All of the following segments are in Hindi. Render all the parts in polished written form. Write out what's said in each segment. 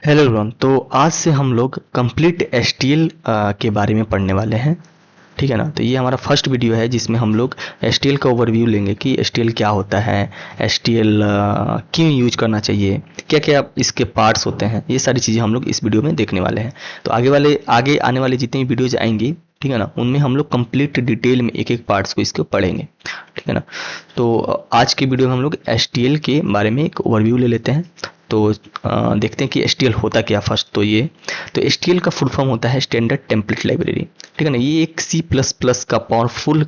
Hello everyone. तो आज से हम लोग कंप्लीट एचटीएल के बारे में पढ़ने वाले हैं। ठीक है ना। तो ये हमारा फर्स्ट वीडियो है जिसमें हम लोग एचटीएल का ओवरव्यू लेंगे कि एचटीएल क्या होता है, एचटीएल क्यों यूज करना चाहिए, क्या क्या इसके पार्ट्स होते हैं, ये सारी चीज़ें हम लोग इस वीडियो में देखने वाले हैं। तो आगे आने वाले जितनी भी वीडियोज आएंगी, ठीक है ना, उनमें हम लोग कंप्लीट डिटेल में एक एक पार्ट्स को इसको पढ़ेंगे। ठीक है ना। तो आज के वीडियो में हम लोग एचटीएल के बारे में एक ओवरव्यू ले लेते हैं। तो देखते हैं कि एचटीएल होता क्या। फर्स्ट तो एचटीएल का फुल फॉर्म होता है स्टैंडर्ड टेम्पलेट लाइब्रेरी। ठीक है ना। ये एक C++ का पावरफुल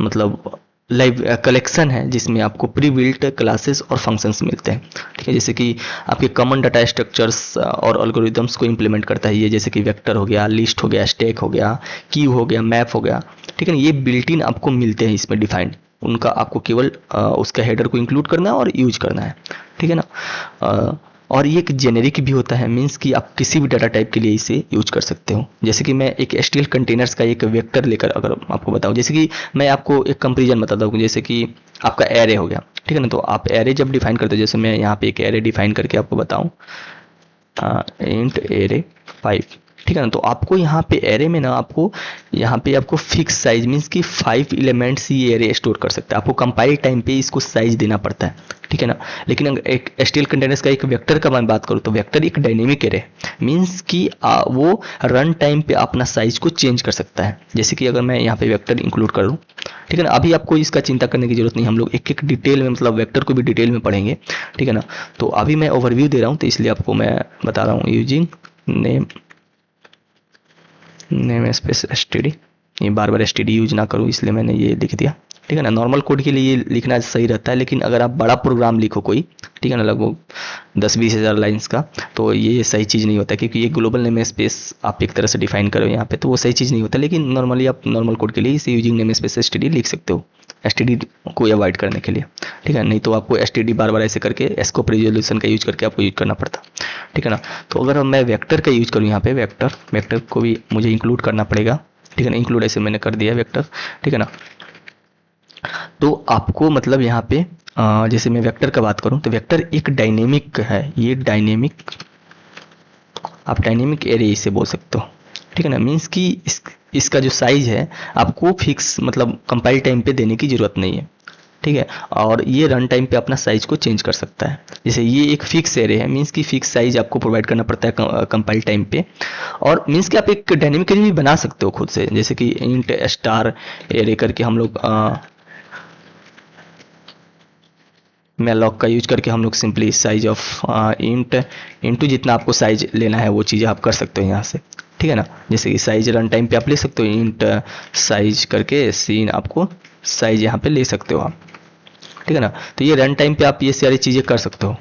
मतलब लाइव कलेक्शन है जिसमें आपको प्री बिल्ट क्लासेस और फंक्शंस मिलते हैं। ठीक है। जैसे कि आपके कॉमन डाटा स्ट्रक्चर्स और एल्गोरिदम्स को इंप्लीमेंट करता है ये, जैसे कि वेक्टर हो गया, लिस्ट हो गया, स्टैक हो गया, क्यू हो गया, मैप हो गया। ठीक है ना। ये बिल्ट इन आपको मिलते हैं इसमें डिफाइंड, उनका आपको केवल उसका हेडर को इंक्लूड करना है और यूज करना है। ठीक है ना। और ये एक जेनेरिक भी होता है, मीन्स कि आप किसी भी डाटा टाइप के लिए इसे यूज कर सकते हो। जैसे कि मैं एक एचटीएल कंटेनर्स का एक वेक्टर लेकर अगर आपको बताऊं, जैसे कि मैं आपको एक कंपेरिजन बताता हूँ, जैसे कि आपका एरे हो गया। ठीक है ना। तो आप एरे जब डिफाइन करते हो, जैसे मैं यहाँ पे एक एरे डिफाइन करके आपको बताऊँ, इंट एरे 5। ठीक है ना। तो आपको यहाँ पे एरे में ना आपको यहाँ पे आपको फिक्स साइज मीन्स कि 5 एलिमेंट्स ये एरे स्टोर कर सकता है। आपको कंपाइल टाइम पे इसको साइज देना पड़ता है। ठीक है ना। लेकिन अगर एक एचटीएल कंटेनर्स का एक वेक्टर का मैं बात करूँ तो वेक्टर एक डायनेमिक एरे मीन्स कि वो रन टाइम पे अपना साइज को चेंज कर सकता है। जैसे कि अगर मैं यहाँ पे वेक्टर इंक्लूड कर दूँ, ठीक है ना, अभी आपको इसका चिंता करने की जरूरत नहीं, हम लोग एक एक डिटेल में मतलब वेक्टर को भी डिटेल में पढ़ेंगे। ठीक है ना। तो अभी मैं ओवरव्यू दे रहा हूँ तो इसलिए आपको मैं बता रहा हूँ यूजिंग नेम स्पेस एसटीडी। ये बार बार एसटीडी यूज ना करूँ इसलिए मैंने ये लिख दिया। ठीक है ना। नॉर्मल कोड के लिए ये लिखना सही रहता है, लेकिन अगर आप बड़ा प्रोग्राम लिखो कोई, ठीक है ना, लगभग 10-20 हज़ार लाइन्स का, तो ये सही चीज़ नहीं होता, क्योंकि ये ग्लोबल नेम स्पेस आप एक तरह से डिफाइन करो यहाँ पे, तो वो सही चीज़ नहीं होता। लेकिन नॉर्मली आप नॉर्मल कोड के लिए इसे यूजिंग नेम स्पेस एसटीडी लिख सकते हो, एसटीडी को अवॉइड करने के लिए। ठीक है। नहीं तो आपको एसटीडी बार बार ऐसे करके स्कोप रिजोल्यूशन का यूज करके आपको यूज करना पड़ता। ठीक है ना। तो अगर मैं वेक्टर का यूज करूँ यहाँ पे, वेक्टर को भी मुझे इंक्लूड करना पड़ेगा। ठीक है ना। इंक्लूड ऐसे मैंने कर दिया वेक्टर। ठीक है ना। तो आपको मतलब यहाँ पे जैसे मैं वेक्टर का बात करूँ तो वेक्टर एक डायनेमिक है, ये डायनेमिक, आप डायनेमिक एरे इसे बोल सकते हो। ठीक है ना। मीन्स कि इसका जो साइज है आपको फिक्स मतलब कंपाइल टाइम पे देने की जरूरत नहीं है। ठीक है। और ये रन टाइम पे अपना साइज को चेंज कर सकता है। जैसे ये एक फिक्स एरे है, मीन्स कि फिक्स साइज आपको प्रोवाइड करना पड़ता है कंपाइल टाइम पे। और मीन्स कि आप एक डायनेमिक एरे भी बना सकते हो खुद से, जैसे कि इंट स्टार एरे करके हम लोग मैलॉक का यूज करके हम लोग simply size of int into जितना आपको साइज लेना है वो चीज़ें आप कर सकते हो यहाँ से। ठीक है ना। जैसे कि साइज रन टाइम पे आप ले सकते हो, इंट साइज करके सीन आपको साइज यहाँ पे ले सकते हो आप। ठीक है ना। तो ये रन टाइम पे आप ये सारी चीज़ें कर सकते हो,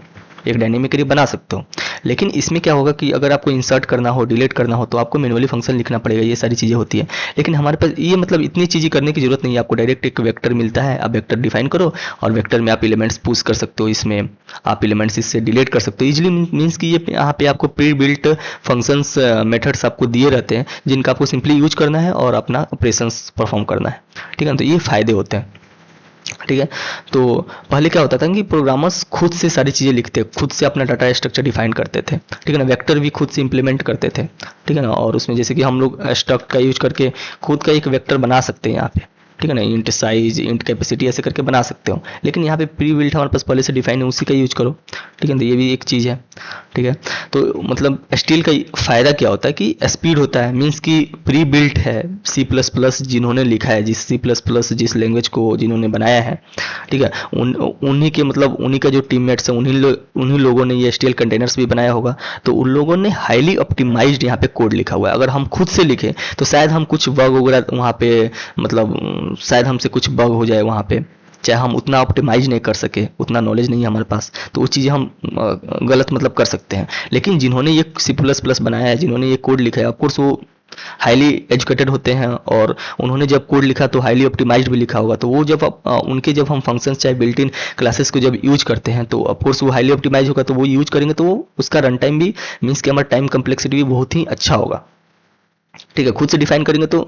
एक डायनेमिकली बना सकते हो। लेकिन इसमें क्या होगा कि अगर आपको इंसर्ट करना हो, डिलीट करना हो, तो आपको मैनुअली फंक्शन लिखना पड़ेगा, ये सारी चीज़ें होती है। लेकिन हमारे पास ये मतलब इतनी चीज़ें करने की जरूरत नहीं है, आपको डायरेक्ट एक वेक्टर मिलता है, आप वेक्टर डिफाइन करो और वेक्टर में आप एलिमेंट्स पुश कर सकते हो, इसमें आप एलिमेंट्स इससे डिलीट कर सकते हो इजिली। मीन्स कि ये यहाँ पे आपको प्री बिल्ट फंक्शंस मेथड्स आपको दिए रहते हैं जिनका आपको सिंपली यूज करना है और अपना ऑपरेशंस परफॉर्म करना है। ठीक है ना। तो ये फायदे होते हैं। ठीक है। तो पहले क्या होता था कि प्रोग्रामर्स खुद से सारी चीज़ें लिखते, खुद से अपना डाटा स्ट्रक्चर डिफाइन करते थे। ठीक है ना। वेक्टर भी खुद से इंप्लीमेंट करते थे। ठीक है ना। और उसमें जैसे कि हम लोग स्ट्रक्ट का यूज करके खुद का एक वेक्टर बना सकते हैं यहाँ पे। ठीक है ना। इंट साइज, इंट कैपेसिटी ऐसे करके बना सकते हो। लेकिन यहाँ पे प्री बिल्ट हमारे पास पहले से डिफाइन है, उसी का यूज करो। ठीक है। तो ये भी एक चीज़ है। ठीक है। तो मतलब स्टील का फ़ायदा क्या होता है कि स्पीड होता है, मीन्स कि प्री बिल्ट है, C++ जिन्होंने लिखा है, जिस C++ जिस लैंग्वेज को जिन्होंने बनाया है, ठीक है, उन्हीं के मतलब उन्हीं का जो टीममेट्स हैं, उन्हीं लोगों ने ये स्टील कंटेनर्स भी बनाया होगा। तो उन लोगों ने हाईली ऑप्टिमाइज्ड यहाँ पे कोड लिखा हुआ है। अगर हम खुद से लिखें तो शायद हम कुछ बग वगैरह वहाँ पे मतलब शायद हमसे कुछ बग हो जाए वहाँ पे, चाहे हम उतना ऑप्टिमाइज नहीं कर सके, उतना नॉलेज नहीं है हमारे पास, तो वो चीज़ें हम गलत मतलब कर सकते हैं। लेकिन जिन्होंने ये C++ बनाया है, जिन्होंने ये कोड लिखा है, ऑफकोर्स वो हाईली एजुकेटेड होते हैं और उन्होंने जब कोड लिखा तो हाईली ऑप्टिमाइज्ड भी लिखा होगा। तो वो जब उनके जब हम फंक्शंस चाहे बिल्ट इन क्लासेस को जब यूज करते हैं तो ऑफकोर्स वो हाईली ऑप्टिमाइज होगा, तो वो यूज करेंगे तो वो उसका रन टाइम भी मीन्स कि हमारा टाइम कम्प्लेक्सिटी भी बहुत ही अच्छा होगा। ठीक है। खुद से डिफाइन करेंगे तो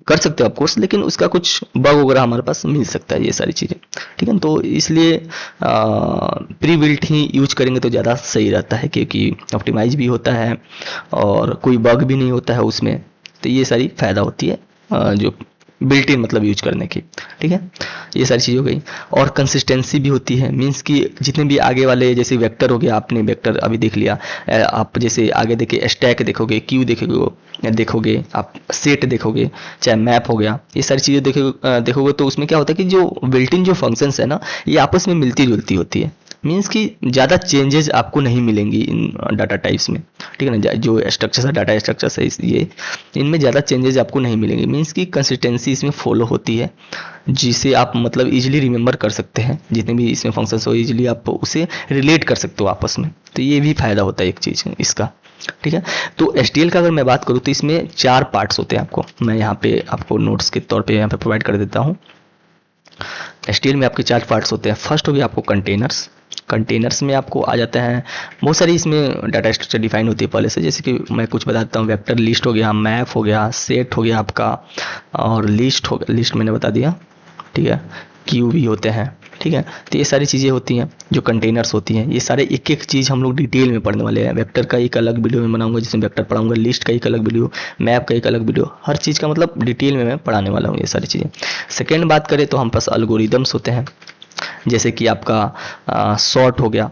कर सकते हो आप कोर्स, लेकिन उसका कुछ बग वगैरह हमारे पास मिल सकता है, ये सारी चीज़ें, ठीक है ना। तो इसलिए प्री बिल्ट ही यूज करेंगे तो ज़्यादा सही रहता है, क्योंकि ऑप्टिमाइज भी होता है और कोई बग भी नहीं होता है उसमें। तो ये सारी फ़ायदा होती है जो बिल्ट इन मतलब यूज करने की, ठीक है। ये सारी चीज़ हो गई। और कंसिस्टेंसी भी होती है, मीन्स कि जितने भी आगे वाले, जैसे वेक्टर हो गया, आपने वेक्टर अभी देख लिया, आप जैसे आगे देखिए स्टैक देखोगे, क्यू देखोगे आप, सेट देखोगे, चाहे मैप हो गया, ये सारी चीज़ें देखोगे तो उसमें क्या होता है कि जो बिल्ट इन जो फंक्शंस है ना, ये आपस में मिलती जुलती होती है। मीन्स कि ज़्यादा चेंजेस आपको नहीं मिलेंगी इन डाटा टाइप्स में, ठीक है ना। जो स्ट्रक्चर है, डाटा स्ट्रक्चर है, ये इनमें ज़्यादा चेंजेस आपको नहीं मिलेंगे। मीन्स कि कंसिस्टेंसी इसमें फॉलो होती है, जिसे आप मतलब इजीली रिमेंबर कर सकते हैं। जितने भी इसमें फंक्शंस हो, इजीली आप उसे रिलेट कर सकते हो आपस में। तो ये भी फ़ायदा होता है एक चीज़ इसका, ठीक है। तो एचटीएल का अगर मैं बात करूँ तो इसमें 4 पार्ट्स होते हैं। मैं यहाँ पे आपको नोट्स के तौर पे यहाँ पे प्रोवाइड कर देता हूँ। एचटीएल में आपके 4 पार्ट्स होते हैं। फर्स्ट हो गया आपको कंटेनर्स में आपको आ जाता है बहुत सारी, इसमें डाटा स्ट्रक्चर डिफाइन होती है पहले से। जैसे कि मैं कुछ बताता हूँ, वेक्टर लिस्ट हो गया, मैप हो गया, सेट हो गया आपका, और लिस्ट मैंने बता दिया, ठीक है। क्यू भी होते हैं, ठीक है। तो ये सारी चीज़ें होती हैं जो कंटेनर्स होती हैं। ये सारे एक एक चीज़ हम लोग डिटेल में पढ़ने वाले हैं। वेक्टर का एक अलग वीडियो में बनाऊंगा जिसमें वेक्टर पढ़ाऊंगा, लिस्ट का एक अलग वीडियो, मैप का एक अलग वीडियो, हर चीज़ का मतलब डिटेल में मैं पढ़ाने वाला हूँ ये सारी चीज़ें। सेकेंड बात करें तो हम पास एल्गोरिदम्स होते हैं, जैसे कि आपका सॉर्ट हो गया,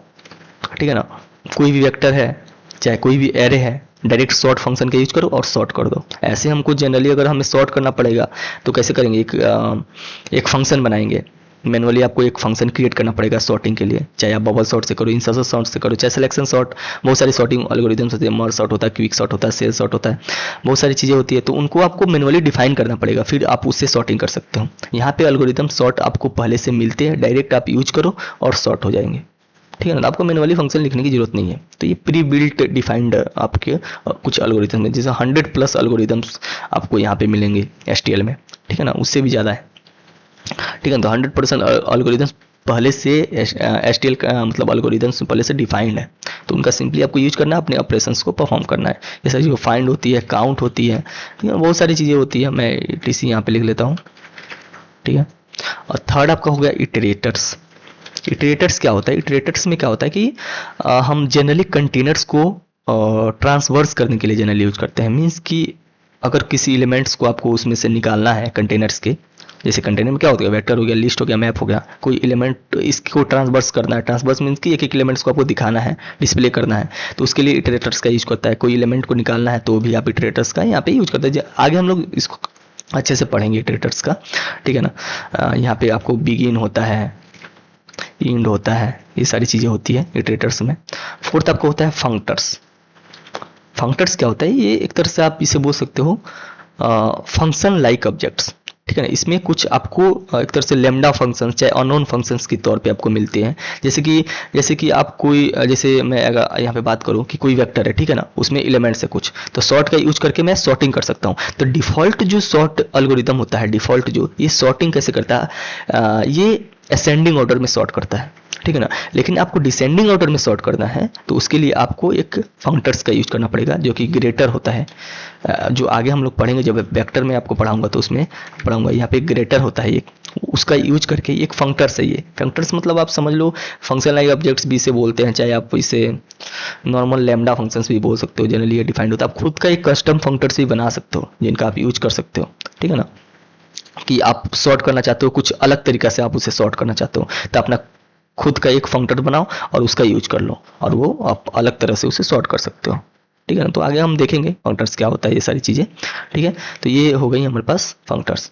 ठीक है ना। कोई भी वेक्टर है, चाहे कोई भी एरे है, डायरेक्ट सॉर्ट फंक्शन का यूज करो और सॉर्ट कर दो। ऐसे हमको जनरली अगर हमें सॉर्ट करना पड़ेगा तो कैसे करेंगे, एक फंक्शन बनाएंगे। मैनुअली आपको एक फंक्शन क्रिएट करना पड़ेगा सॉर्टिंग के लिए, चाहे आप बबल सॉर्ट से करो, इंसर्शन सॉर्ट से करो, चाहे सिलेक्शन सॉर्ट, बहुत सारी सॉर्टिंग एल्गोरिदम्स होते हैं। मर्ज सॉर्ट होता है, क्विक सॉर्ट होता है, सेल सॉर्ट होता है, बहुत सारी चीज़ें होती है। तो उनको आपको मैनुअली डिफाइन करना पड़ेगा, फिर आप उससे सॉर्टिंग कर सकते हो। यहाँ पे एल्गोरिदम सॉर्ट आपको पहले से मिलते हैं, डायरेक्ट आप यूज करो और सॉर्ट हो जाएंगे, ठीक है ना। आपको मैनुअली फंक्शन लिखने की जरूरत नहीं है। तो ये प्री बिल्ट डिफाइंड आपके कुछ एल्गोरिदम में, जैसे 100+ एल्गोरिदम्स आपको यहाँ पे मिलेंगे एचटीएल में, ठीक है ना, उससे भी ज़्यादा है, ठीक है। तो 100% एल्गोरिदम्स पहले से एचटीएल का मतलब एल्गोरिदम्स पहले से डिफाइंड है। तो उनका सिंपली आपको यूज करना है, अपने ऑपरेशंस को परफॉर्म करना है। जैसे जो फाइंड होती है, काउंट होती है, ठीक है, बहुत सारी चीज़ें होती है। मैं टीसी यहाँ पे लिख लेता हूँ, ठीक है। और थर्ड आपका हो गया इटरेटर्स। इटरेटर्स क्या होता है, इटरेटर्स में क्या होता है कि हम जनरली कंटेनर्स को ट्रांसवर्स करने के लिए जनरली यूज करते हैं। मीन्स कि अगर किसी एलिमेंट्स को आपको उसमें से निकालना है कंटेनर्स के, जैसे कंटेनर में क्या होता है, वेक्टर हो गया, लिस्ट हो गया, मैप हो गया, कोई एलिमेंट इसको ट्रांसवर्स करना है। ट्रांसवर्स मीन्स कि एक एक एलिमेंट्स को आपको दिखाना है, डिस्प्ले करना है, तो उसके लिए इटरेटर्स का यूज करता है। कोई एलिमेंट को निकालना है तो भी आप इटरेटर्स का यहाँ पे यूज करते हैं। आगे हम लोग इसको अच्छे से पढ़ेंगे इटरेटर्स का, ठीक है ना। यहाँ पे आपको बिगिन होता है, इंड होता है, ये सारी चीज़ें होती है इटरेटर्स में। फोर्थ आपको होता है फंक्टर्स। फंक्टर्स क्या होता है, ये एक तरह से आप इसे बोल सकते हो फंक्शन लाइक ऑब्जेक्ट्स, ठीक है ना। इसमें कुछ आपको एक तरह से लेमडा फंक्शंस, चाहे अननोन फंक्शंस के तौर पे आपको मिलते हैं। जैसे कि आप कोई, जैसे मैं अगर यहाँ पे बात करूँ कि कोई वेक्टर है, ठीक है ना, उसमें एलिमेंट्स है कुछ, तो सॉर्ट का यूज करके मैं सॉर्टिंग कर सकता हूँ। तो डिफॉल्ट जो सॉर्ट एल्गोरिदम होता है, डिफॉल्ट जो ये सॉर्टिंग कैसे करता है, ये असेंडिंग ऑर्डर में सॉर्ट करता है, ठीक है ना। लेकिन आपको डिसेंडिंग ऑर्डर में सॉर्ट करना है तो उसके लिए आपको एक फंक्टर्स का यूज करना पड़ेगा, जो कि ग्रेटर होता है। जो आगे हम लोग पढ़ेंगे, जब वेक्टर में आपको पढ़ाऊंगा तो उसमें पढ़ाऊंगा, यहाँ पे ग्रेटर होता है एक, उसका यूज करके एक फंक्टर्स है। ये फंक्टर्स मतलब आप समझ लो फंक्शन लाइक ऑब्जेक्ट्स भी इसे बोलते हैं, चाहे आप इसे नॉर्मल लैम्डा फंक्शंस भी बोल सकते हो। जनरली ये डिफाइंड होता है। आप खुद का एक कस्टम फंक्टर्स भी बना सकते हो जिनका आप यूज कर सकते हो, ठीक है ना। कि आप सॉर्ट करना चाहते हो, कुछ अलग तरीका से आप उसे सॉर्ट करना चाहते हो, तो अपना खुद का एक फंक्टर बनाओ और उसका यूज कर लो, और वो आप अलग तरह से उसे सॉर्ट कर सकते हो, ठीक है ना। तो आगे हम देखेंगे फंक्टर्स क्या होता है, ये सारी चीज़ें, ठीक है। तो ये हो गई हमारे पास फंक्टर्स।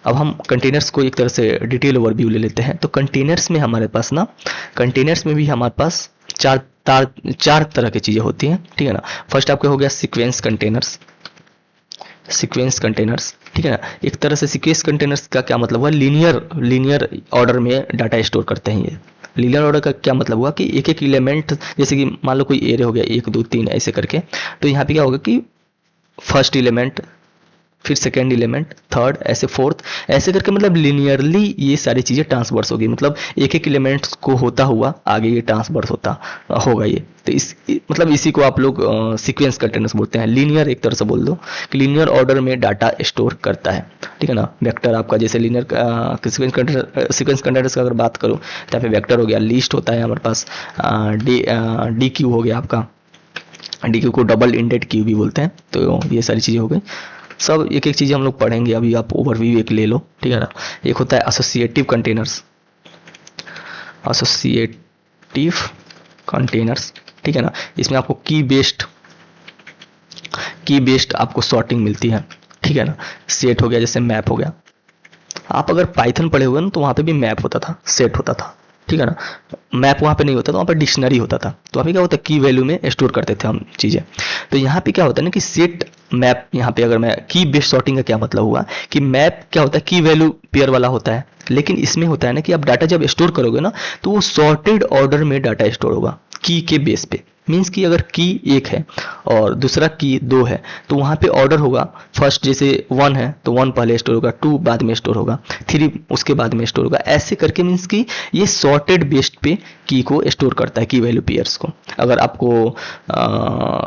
अब हम कंटेनर्स को एक तरह से डिटेल ओवरव्यू ले लेते हैं। तो कंटेनर्स में हमारे पास ना, कंटेनर्स में भी हमारे पास चार तरह की चीज़ें होती हैं, ठीक है ना। फर्स्ट आपके हो गया सीक्वेंस कंटेनर्स, ठीक है ना। एक तरह से सीक्वेंस कंटेनर्स का क्या मतलब हुआ, लीनियर ऑर्डर में डाटा स्टोर करते हैं। ये लीनियर ऑर्डर का क्या मतलब हुआ कि एक एक एलिमेंट, जैसे कि मान लो कोई एरे हो गया 1 2 3 ऐसे करके, तो यहाँ पे क्या होगा कि फर्स्ट एलिमेंट फिर सेकेंड एलिमेंट, थर्ड, ऐसे फोर्थ, ऐसे करके मतलब लिनियरली ये सारी चीज़ें ट्रांसवर्स होगी, मतलब एक एक एलिमेंट्स को होता हुआ आगे ये ट्रांसवर्स होता होगा ये। तो मतलब इसी को आप लोग सीक्वेंस कंटेनर्स बोलते हैं। लीनियर एक तरह से बोल दो कि लीनियर ऑर्डर में डाटा स्टोर करता है, ठीक है ना। वेक्टर आपका जैसे लीनियर सीक्वेंस कंटेनर्स का अगर बात करूँ तो यहाँ पे वेक्टर हो गया, लिस्ट होता है हमारे पास, डी क्यू हो गया आपका, डी क्यू को डबल इंडेड क्यू भी बोलते हैं। तो ये सारी चीज़ें हो गई, सब एक एक चीज़ें हम लोग पढ़ेंगे, अभी आप ओवरव्यू एक ले लो, ठीक है ना। एक होता है एसोसिएटिव कंटेनर्स, एसोसिएटिव कंटेनर्स, ठीक है ना। इसमें आपको की बेस्ड आपको सॉर्टिंग मिलती है, ठीक है ना। सेट हो गया, जैसे मैप हो गया, आप अगर पाइथन पढ़े हुए ना तो वहाँ पे भी मैप होता था, सेट होता था, ठीक है ना। मैप वहाँ पे नहीं होता था, वहाँ पे डिक्शनरी होता था। तो वहाँ पे क्या होता है, की वैल्यू में स्टोर करते थे हम चीज़ें। तो यहाँ पे क्या होता है ना कि सेट मैप, यहाँ पे अगर मैं की बेस्ड सॉर्टिंग का क्या मतलब हुआ कि मैप क्या होता है, की वैल्यू पेयर वाला होता है, लेकिन इसमें होता है ना कि आप डाटा जब स्टोर करोगे ना तो वो सॉर्टेड ऑर्डर में डाटा स्टोर होगा की के बेस पे। मीन्स कि अगर की एक है और दूसरा की दो है तो वहाँ पे ऑर्डर होगा, फर्स्ट जैसे 1 है तो 1 पहले स्टोर होगा, 2 बाद में स्टोर होगा, 3 उसके बाद में स्टोर होगा, ऐसे करके। मीन्स कि ये सॉर्टेड बेस्ड पे की को स्टोर करता है, की वैल्यू पेयर्स को। अगर आपको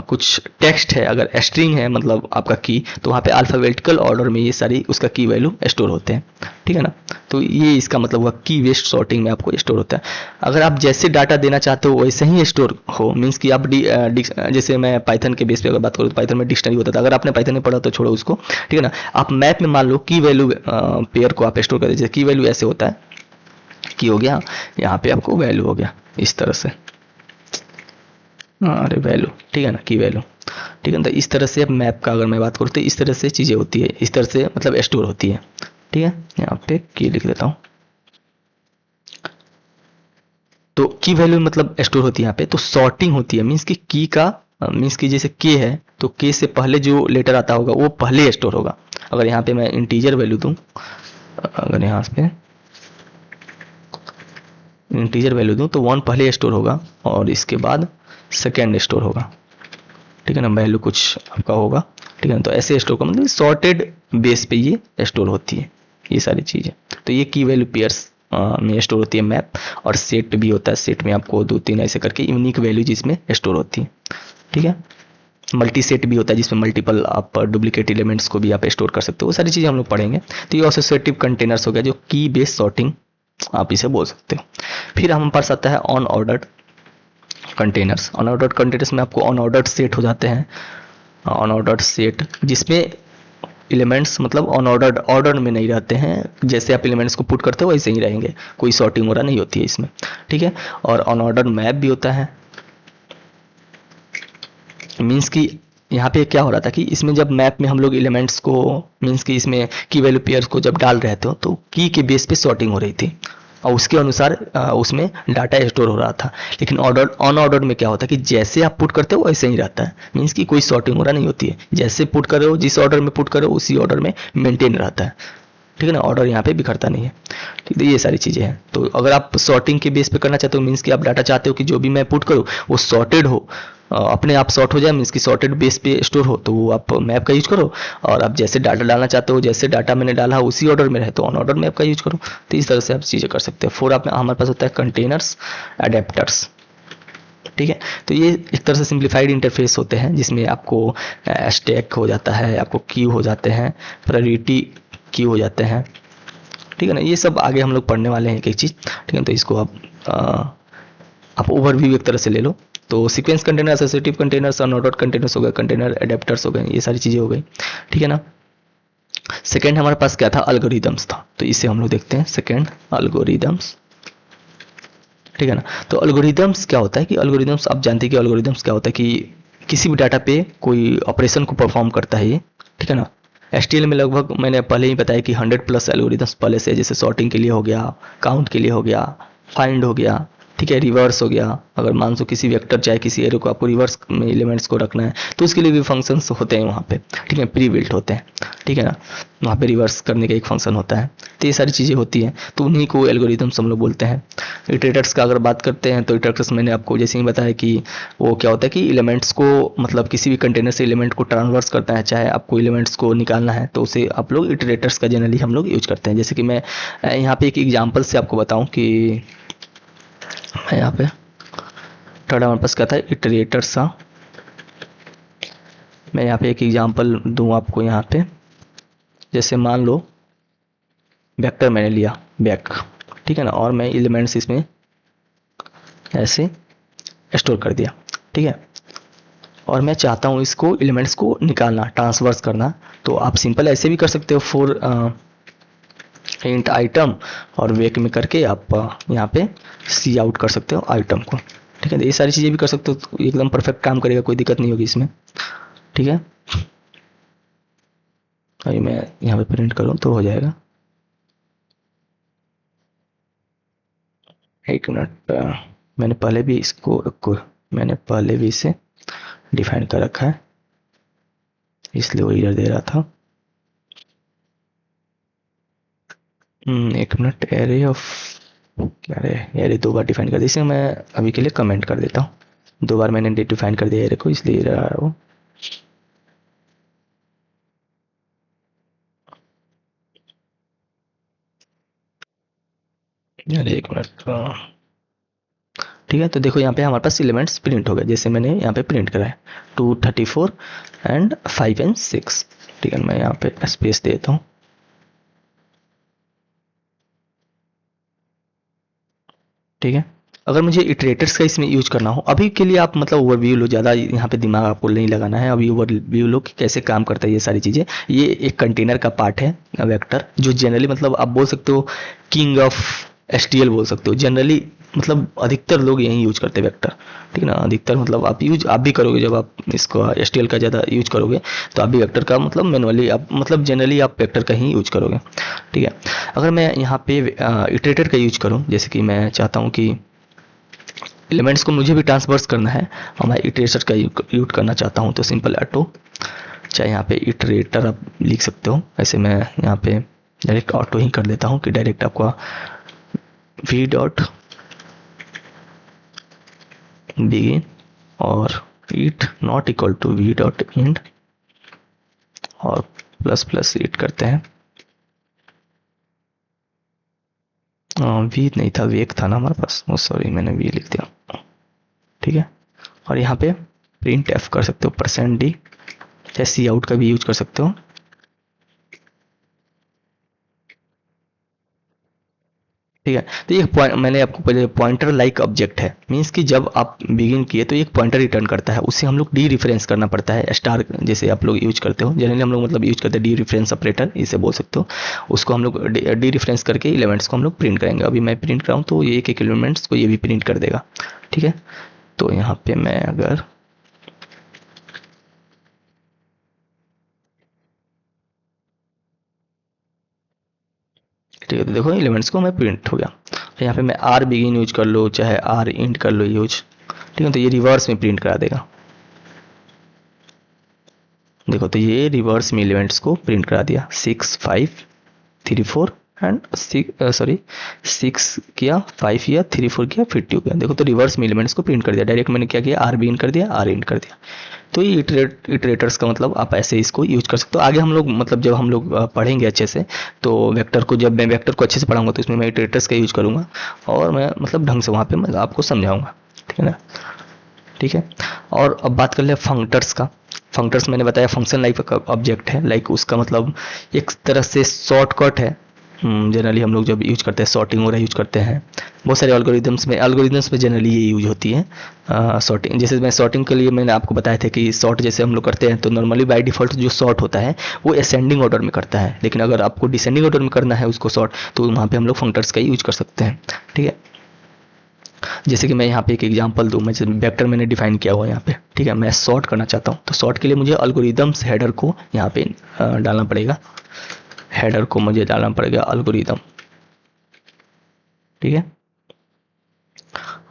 कुछ टेक्स्ट है, अगर स्ट्रिंग है मतलब आपका की, तो वहाँ पे अल्फाबेटिकल ऑर्डर में ये सारी उसका की वैल्यू स्टोर होते हैं, ठीक है ना। तो ये इसका मतलब हुआ की बेस्ड सॉर्टिंग में आपको स्टोर होता है। अगर आप जैसे डाटा देना चाहते हो वैसे ही स्टोर हो, मीन्स कि आप जैसे मैं पाइथन के बेस पे अगर बात करूँ तो पाइथन में डिक्शनरी होता था, अगर आपने पाइथन में पढ़ा तो छोड़ो उसको, ठीक है ना। आप मैप में मान लो की वैल्यू पेयर को आप स्टोर कर दीजिए, की वैल्यू ऐसे होता है, की हो गया, यहाँ पे आपको वैल्यू हो गया इस तरह से, अरे वैल्यू, ठीक है ना, की वैल्यू, ठीक है ना। तो इस तरह से अब मैप का अगर मैं बात करूँ तो इस तरह से चीज़ें होती है, इस तरह से मतलब स्टोर होती है, ठीक है। यहाँ पे की लिख देता हूँ, तो की वैल्यू मतलब स्टोर होती है यहाँ पे। तो सॉर्टिंग होती है, मीन्स कि की का मीन्स कि जैसे के है तो के से पहले जो लेटर आता होगा वो पहले स्टोर होगा। अगर यहाँ पे मैं इंटीजर वैल्यू दूँ, अगर यहाँ पे इंटीजर वैल्यू दूँ तो 1 पहले स्टोर होगा और इसके बाद सेकेंड स्टोर होगा, ठीक है ना। वैल्यू कुछ आपका होगा, ठीक है ना। तो ऐसे स्टोर का मतलब सॉर्टेड बेस पे ये स्टोर होती है ये सारी चीज़ें। तो ये की वैल्यू पेयर्स में स्टोर होती है मैप, और सेट भी होता है, सेट में आपको 2-3 ऐसे करके यूनिक वैल्यू जिसमें स्टोर होती है, ठीक है। मल्टी सेट भी होता है जिसमें मल्टीपल आप डुप्लीकेट एलिमेंट्स को भी आप स्टोर कर सकते हो, वो सारी चीज़ें हम लोग पढ़ेंगे। तो ये एसोसिएटिव कंटेनर्स हो गया जो की बेस्ड सॉर्टिंग आप इसे बोल सकते हो। फिर हम पास आता है on ordered containers. On ordered containers में आपको ऑन ऑर्डर्ड सेट हो जाते हैं, ऑन ऑर्डर्ड सेट जिसमें एलिमेंट्स मतलब ऑन ऑर्डर्ड ऑर्डर में नहीं रहते हैं, जैसे आप एलिमेंट्स को पुट करते हो वैसे ही रहेंगे, कोई सॉर्टिंग वगैरह नहीं होती है इसमें, ठीक है। और ऑन ऑर्डर मैप भी होता है, मीन्स कि यहाँ पे क्या हो रहा था कि इसमें जब मैप में हम लोग एलिमेंट्स को मीन्स कि इसमें की वैल्यू पेयर्स को जब डाल रहे थे तो की के बेस पे सॉर्टिंग हो रही थी और उसके अनुसार उसमें डाटा स्टोर हो रहा था। लेकिन ऑर्डर ऑन ऑर्डर में क्या होता है कि जैसे आप पुट करते हो वैसे ही रहता है, मीन्स कि कोई सॉर्टिंग वगैरह नहीं होती है, जैसे पुट करो जिस ऑर्डर में पुट करो उसी ऑर्डर में मेंटेन रहता है, ठीक है ना। ऑर्डर यहाँ पे बिखरता नहीं है, ठीक है। ये सारी चीज़ें हैं। तो अगर आप सॉर्टिंग के बेस पे करना चाहते हो, मीन्स कि आप डाटा चाहते हो कि जो भी मैं पुट करूँ वो सॉर्टेड हो, अपने आप सॉर्ट हो जाए, मीन्स कि सॉर्टेड बेस पे स्टोर हो, तो वो आप मैप का यूज करो। और आप जैसे डाटा डालना चाहते हो, जैसे डाटा मैंने डाला उसी ऑर्डर में रहे तो ऑन ऑर्डर मैप का यूज करो। तो इस तरह से आप चीज़ें कर सकते हैं। फोर आप हमारे पास होता है कंटेनर्स एडेप्टर्स, ठीक है। तो ये एक तरह से सिंप्लीफाइड इंटरफेस होते हैं जिसमें आपको स्टैक हो जाता है, आपको क्यू हो जाते हैं, प्रायोरिटी क्यू हो जाते हैं, ठीक है ना। ये सब आगे हम लोग पढ़ने वाले हैं एक एक चीज़, ठीक है। तो इसको आप ओवरव्यू एक तरह से ले लो। तो sequence container, associative containers, unordered containers हो गए, कंटेनर एडेप्टर्स हो गए, ये सारी चीज़ें हो गई, ठीक है ना। सेकेंड हमारे पास क्या था, एल्गोरिदम्स था। तो इसे हम लोग देखते हैं सेकेंड, एल्गोरिदम्स, ठीक है ना। तो एल्गोरिदम्स क्या होता है कि एल्गोरिदम्स आप जानते हैं कि एल्गोरिदम्स क्या होता है कि किसी भी डाटा पे कोई ऑपरेशन को परफॉर्म करता है ये, ठीक है ना। एचटीएमएल में लगभग मैंने पहले ही बताया कि 100+ एल्गोरिदम्स पहले से, जैसे सॉर्टिंग के लिए हो गया, काउंट के लिए हो गया, फाइंड हो गया, ठीक है, रिवर्स हो गया। अगर मान लो किसी वेक्टर चाहे किसी एरो को आपको रिवर्स में एलिमेंट्स को रखना है तो उसके लिए भी फंक्शंस होते हैं वहाँ पे, ठीक है, प्री बिल्ट होते हैं, ठीक है ना। वहाँ पे रिवर्स करने का एक फंक्शन होता है, तो ये सारी चीज़ें होती हैं, तो उन्हीं को एल्गोरिथम्स हम लोग बोलते हैं। इटरेटर्स का अगर बात करते हैं तो इटरेटर्स मैंने आपको जैसे ही बताया कि वो क्या होता है कि एलिमेंट्स को मतलब किसी भी कंटेनर से एलिमेंट को ट्रांसवर्स करता है, चाहे आपको एलिमेंट्स को निकालना है तो उसे आप लोग इटरेटर्स का जनरली हम लोग यूज करते हैं। जैसे कि मैं यहाँ पे एक एग्जाम्पल से आपको बताऊँ कि मैं यहाँ पे थर्ड हमारे पास क्या था, इटरेटर्स का। मैं यहाँ पे एक एग्जांपल दूं आपको यहाँ पे, जैसे मान लो वेक्टर मैंने लिया बैक, ठीक है ना, और मैं एलिमेंट्स इसमें ऐसे स्टोर कर दिया, ठीक है, और मैं चाहता हूँ इसको एलिमेंट्स को निकालना, ट्रांसवर्स करना। तो आप सिंपल ऐसे भी कर सकते हो, फॉर इंट आइटम और वेक में करके आप यहाँ पे सी आउट कर सकते हो आइटम को, ठीक है। तो ये सारी चीज़ें भी कर सकते हो, तो एकदम परफेक्ट काम करेगा, कोई दिक्कत नहीं होगी इसमें, ठीक है। अभी मैं यहाँ पे प्रिंट करूँ तो हो जाएगा। एक मिनट, मैंने पहले भी इसे डिफाइन कर रखा है, इसलिए वो एरर दे रहा था। एक मिनट, एरे ऑफ क्या है, एरे 2 बार डिफाइन कर दिया, इसे मैं अभी के लिए कमेंट कर देता हूँ। 2 बार मैंने डिफाइन कर दिया एरे को, इसलिए एरर आ रहा है वो। यार एक मिनट, ठीक है। तो देखो यहाँ पे हमारे पास एलिमेंट्स प्रिंट हो गए, जैसे मैंने यहाँ पे प्रिंट करा है 234 एंड 5 एंड 6, ठीक है। मैं यहाँ पे स्पेस देता हूँ, ठीक है। अगर मुझे इटरेटर्स का इसमें यूज करना हो, अभी के लिए आप मतलब ओवरव्यू लो, ज़्यादा यहाँ पे दिमाग आपको नहीं लगाना है, अभी ओवरव्यू लो कि कैसे काम करता है ये सारी चीज़ें। ये एक कंटेनर का पार्ट है वेक्टर, जो जनरली मतलब आप बोल सकते हो किंग ऑफ एसटीएल बोल सकते हो जनरली, मतलब अधिकतर लोग यही यूज करते हैं वेक्टर, ठीक है ना। अधिकतर मतलब आप भी करोगे, जब आप इसको एसटीएल का ज़्यादा यूज करोगे तो आप भी वेक्टर का मतलब मैनुअली आप मतलब जनरली आप वेक्टर का ही यूज करोगे, ठीक है। अगर मैं यहाँ पे इटरेटर का यूज करूँ, जैसे कि मैं चाहता हूँ कि एलिमेंट्स को मुझे भी ट्रांसवर्स करना है और मैं इटरेटर का यूज करना चाहता हूँ, तो सिंपल ऑटो, चाहे यहाँ पे इटरेटर आप लिख सकते हो, ऐसे मैं यहाँ पे डायरेक्ट ऑटो ही कर देता हूँ कि डायरेक्ट आपका वी डॉट बिगिन और it not equal to v dot end और प्लस प्लस इट करते हैं। वी नहीं था, वेक था ना हमारे पास, वो सॉरी मैंने वी लिख दिया, ठीक है। और यहाँ पे प्रिंट एफ कर सकते हो %d, चाहे सी आउट का भी यूज कर सकते हो, ठीक है। तो ये मैंने आपको पहले पॉइंटर लाइक ऑब्जेक्ट है, मीन्स कि जब आप बिगिन किए तो एक पॉइंटर रिटर्न करता है, उससे हम लोग डी रिफरेंस करना पड़ता है, स्टार जैसे आप लोग यूज करते हो जनरली, हम लोग मतलब यूज करते हैं डी रिफरेंस ऑपरेटर, इसे बोल सकते हो। उसको हम लोग डी रिफरेंस करके एलिमेंट्स को हम लोग प्रिंट करेंगे। अभी मैं प्रिंट कराऊँ तो ये एक एक एलिमेंट्स को ये भी प्रिंट कर देगा, ठीक है। तो यहाँ पे मैं अगर ठीक है, तो देखो एलिमेंट्स को मैं प्रिंट हो गया। तो यहाँ पे मैं आर बिगिन यूज कर लो, चाहे आर इंट कर लो यूज, ठीक है, तो ये रिवर्स में प्रिंट करा देगा। देखो तो ये रिवर्स में एलिमेंट्स को प्रिंट करा दिया, 6 5 3 4 एंड 6 किया, 5 किया, 3 4 किया, फिर 2 किया। देखो तो रिवर्स में एलिमेंट्स को प्रिंट कर दिया, डायरेक्ट मैंने क्या किया, आर बिगिन कर दिया, आर इंट कर दिया। तो ये इटरेटर्स का मतलब आप ऐसे इसको यूज कर सकते हो। आगे हम लोग मतलब जब हम लोग पढ़ेंगे अच्छे से, तो वेक्टर को जब मैं वेक्टर को अच्छे से पढ़ाऊंगा तो इसमें मैं इटरेटर्स का यूज करूंगा और मैं मतलब ढंग से वहाँ पे मैं आपको समझाऊंगा, ठीक है ना, ठीक है। और अब बात कर ले फंक्टर्स का। फंक्टर्स मैंने बताया फंक्शन लाइक ऑब्जेक्ट है, लाइक उसका मतलब एक तरह से शॉर्टकट है। जनरली हम लोग जब यूज करते हैं सॉर्टिंग वगैरह यूज करते हैं, बहुत सारे एल्गोरिदम्स में जनरली ये यूज होती है सॉर्टिंग। जैसे मैं सॉर्टिंग के लिए मैंने आपको बताया था कि सॉर्ट जैसे हम लोग करते हैं तो नॉर्मली बाय डिफॉल्ट जो सॉर्ट होता है वो असेंडिंग ऑर्डर में करता है, लेकिन अगर आपको डिसेंडिंग ऑर्डर में करना है उसको सॉर्ट, तो वहाँ पे हम लोग फंक्टर्स का यूज कर सकते हैं, ठीक है। जैसे कि मैं यहाँ पे एक एग्जांपल दूं, मैं वेक्टर मैंने डिफाइन किया हुआ है यहाँ पे, ठीक है। मैं सॉर्ट करना चाहता हूँ, तो सॉर्ट के लिए मुझे एल्गोरिदम्स हेडर को यहाँ पे डालना पड़ेगा, हेडर को मुझे डालना पड़ेगा एल्गोरिदम, ठीक है।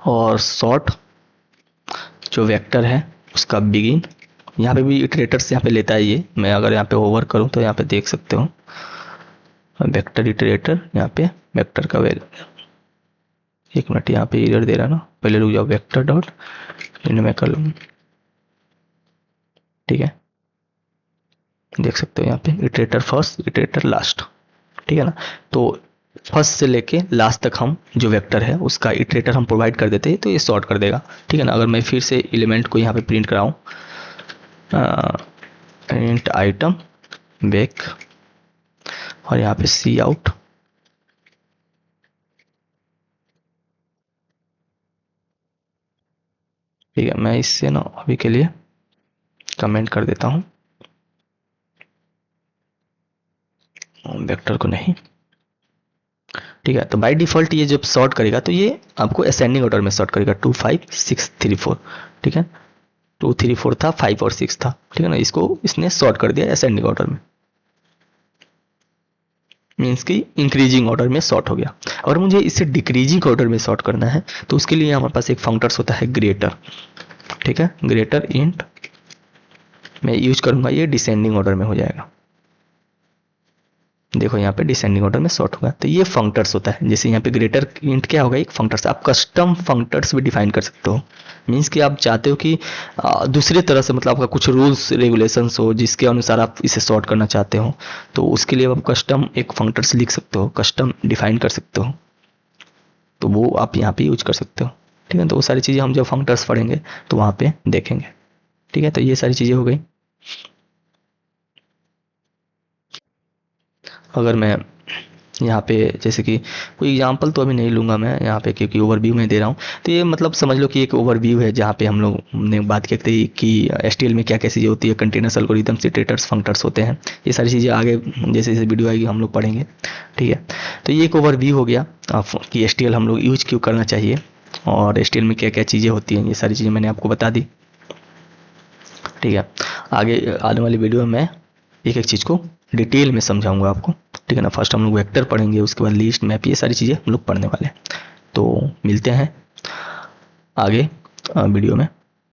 और सॉर्ट जो वेक्टर है उसका बिगिन, यहाँ पे भी इटरेटर्स यहाँ पे लेता है ये। मैं अगर यहाँ पे ओवर करूँ तो यहाँ पे देख सकते हो वेक्टर इटरेटर, यहाँ पे वेक्टर का वैल्यू, एक मिनट यहाँ पे एरर दे रहा ना, पहले रुक जाओ, वेक्टर डॉट मैं कर लूँ, ठीक है, देख सकते हो यहाँ पे इटरेटर फर्स्ट इटरेटर लास्ट, ठीक है ना। तो फर्स्ट से लेके लास्ट तक हम जो वेक्टर है उसका इटरेटर हम प्रोवाइड कर देते हैं तो ये सॉर्ट कर देगा, ठीक है ना। अगर मैं फिर से एलिमेंट को यहाँ पे प्रिंट कराऊँ, इंट आइटम बैक और यहाँ पे सी आउट, ठीक है, मैं इससे ना अभी के लिए कमेंट कर देता हूँ, वेक्टर को नहीं, ठीक है। तो बाय डिफॉल्ट ये जब सॉर्ट करेगा तो ये आपको असेंडिंग ऑर्डर में सॉर्ट करेगा 2 5 6 3 4, ठीक है, 2 3 4 था, 5 और 6 था, ठीक है ना। इसको इसने सॉर्ट कर दिया असेंडिंग ऑर्डर में, मीन्स कि इंक्रीजिंग ऑर्डर में सॉर्ट हो गया। और मुझे इसे डिक्रीजिंग ऑर्डर में सॉर्ट करना है तो उसके लिए हमारे पास एक फंक्टर्स होता है ग्रेटर, ठीक है, ग्रेटर इंट मैं यूज करूंगा, ये डिसेंडिंग ऑर्डर में हो जाएगा, देखो यहाँ पे डिसेंडिंग ऑर्डर में सॉर्ट होगा। तो ये फंक्टर्स होता है, जैसे यहाँ पे ग्रेटर इंट क्या होगा, एक फंक्टर्स, आप कस्टम फंक्टर्स भी डिफाइन कर सकते हो, मीन्स कि आप चाहते हो कि दूसरे तरह से, मतलब आपका कुछ रूल्स रेगुलेशंस हो जिसके अनुसार आप इसे सॉर्ट करना चाहते हो, तो उसके लिए आप कस्टम एक फंक्टर्स लिख सकते हो, कस्टम डिफाइन कर सकते हो, तो वो आप यहाँ पे यूज कर सकते हो, ठीक है। तो वो सारी चीज़ें हम जब फंक्टर्स पढ़ेंगे तो वहाँ पे देखेंगे, ठीक है। तो ये सारी चीज़ें हो गई। अगर मैं यहाँ पे जैसे कि कोई एग्जांपल तो अभी नहीं लूँगा मैं यहाँ पे, क्योंकि ओवरव्यू में दे रहा हूँ, तो ये मतलब समझ लो कि एक ओवरव्यू है जहाँ पे हम लोग ने बात की थी कि एचटीएमएल में क्या क्या चीज़ें होती है, कंटेनर्स, एल्गोरिथम्स, इटरेटर्स, फंक्टर्स होते हैं, ये सारी चीज़ें आगे जैसे जैसे वीडियो आएगी हम लोग पढ़ेंगे, ठीक है। तो ये एक ओवरव्यू हो गया कि एचटीएमएल हम लोग यूज क्यों करना चाहिए और एचटीएमएल में क्या क्या चीज़ें होती हैं, ये सारी चीज़ें मैंने आपको बता दी, ठीक है। आगे आने वाली वीडियो में मैं एक एक चीज़ को डिटेल में समझाऊंगा आपको, ठीक है ना। फर्स्ट हम लोग वेक्टर पढ़ेंगे, उसके बाद लिस्ट, मैप, ये सारी चीज़ें हम लोग पढ़ने वाले हैं। तो मिलते हैं आगे वीडियो में।